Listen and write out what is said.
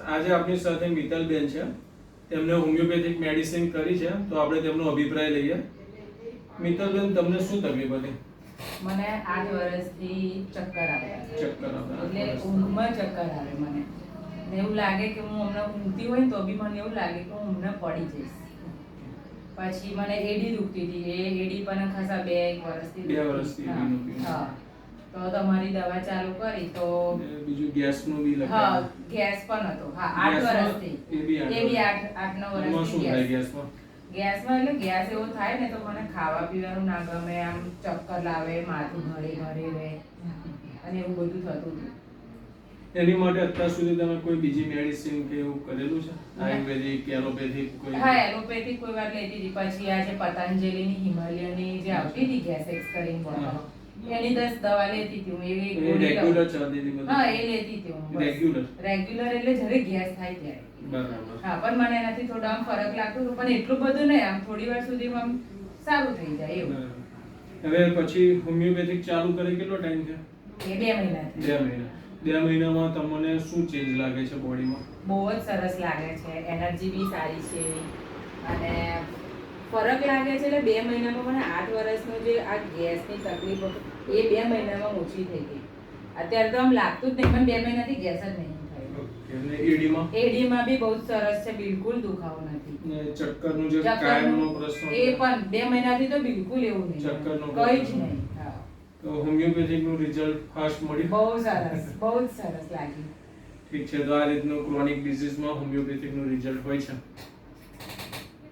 આજે આપણી સાથે મિત્તલબેન છે, તેમને હોમિયોપેથિક મેડિસિન કરી છે, તો આપણે તેમનો અભિપ્રાય લઈએ. મિત્તલબેન, તમને શું તકલીફ હતી? મને 8 વર્ષથી ચક્કર આવે. ચક્કર આવતા? એટલે ઊંઘમાં ચક્કર આવે મને. ને એવું લાગે કે હું હમણાં ઊંઘતી હોય ને તો બી મને એવું લાગે કે હું હમણાં પડી જઈશ. પછી મને એડી દુખતી હતી. એ એડી પણ ખાસા 2 વર્ષથી. 2 વર્ષથી એડી દુખતી. હા. તો તમારી દવા ચાલુ કરી તો બીજું ગેસનું બી લખાયું. હા, ગેસ પણ હતો. હા, 8 વર્ષથી. એ બી 8 9 વર્ષથી શું થાય ગેસ. ગેસમાં? ગેસમાં એટલે ગેસ એવો થાય ને તો મને ખાવા પીવાનું ના ગમે, આમ ચક્કર લાવે, માથું ભારે ભારે રહે અને એવું બધું થતું હતું. એની માટે અત્યાર સુધી તમે કોઈ બીજી મેડિસિન કે એવું કરેલું છે? આયુર્વેદિક, એલોપેથિક કોઈ? હા, એલોપેથિક કોઈ વાર લેતી હતી. પછી આ જે પતંજલિની હિમાલયની જે આવતી હતી ગેસ એક્સ કરીને બોટલ, એની 10 દવા લેતી હતી હું. એવી ગોળી રેગ્યુલર ચાલતી હતી બધું? હા, એ લેતી હતી હું. રેગ્યુલર? રેગ્યુલર એટલે જ્યારે ગેસ થાય ત્યારે. બરાબર. હા, પણ મને એનાથી થોડો આમ ફરક લાગતો હતો, પણ એટલું બધું નહીં. આમ થોડી વાર સુધીમાં આમ સારું થઈ જાય એવું. હવે પછી હોમિયોપેથિક ચાલુ કરી કેટલો ટાઈમ થયો? એ 2 મહિના. 2 મહિના. 2 મહિનામાં તમને શું ચેન્જ લાગે છે બોડીમાં? બહુ જ સરસ લાગે છે. એનર્જી બી સારી છે અને ફરક લાગે છે. એટલે 2 મહિનામાં મને 8 વર્ષનો જે આ ગેસની તકલીફ હતી એ 2 મહિનામાં ઓછી થઈ ગઈ. અત્યારે તો આમ લાગતું જ નહીં, પણ 2 મહિનાથી ગેસ જ નહીં થયો. અને એડીમાં? એડીમાં બી બહુ જ સરસ છે. બિલકુલ દુખાવો નથી. ને ચક્કરનું જે કાયમનો પ્રશ્ન એ પણ 2 મહિનાથી તો બિલકુલ એવું નહીં. ચક્કરનો કંઈ જ નહીં. હા, તો હોમિયોપેથિકનું રિઝલ્ટ ફાસ્ટ મળ્યું? બહુ સરસ, બહુ જ સરસ લાગ્યું. ઠીક છે, તો આ રીતનું ક્રોનિક ડિઝીઝમાં હોમિયોપેથિકનું રિઝલ્ટ હોય છે.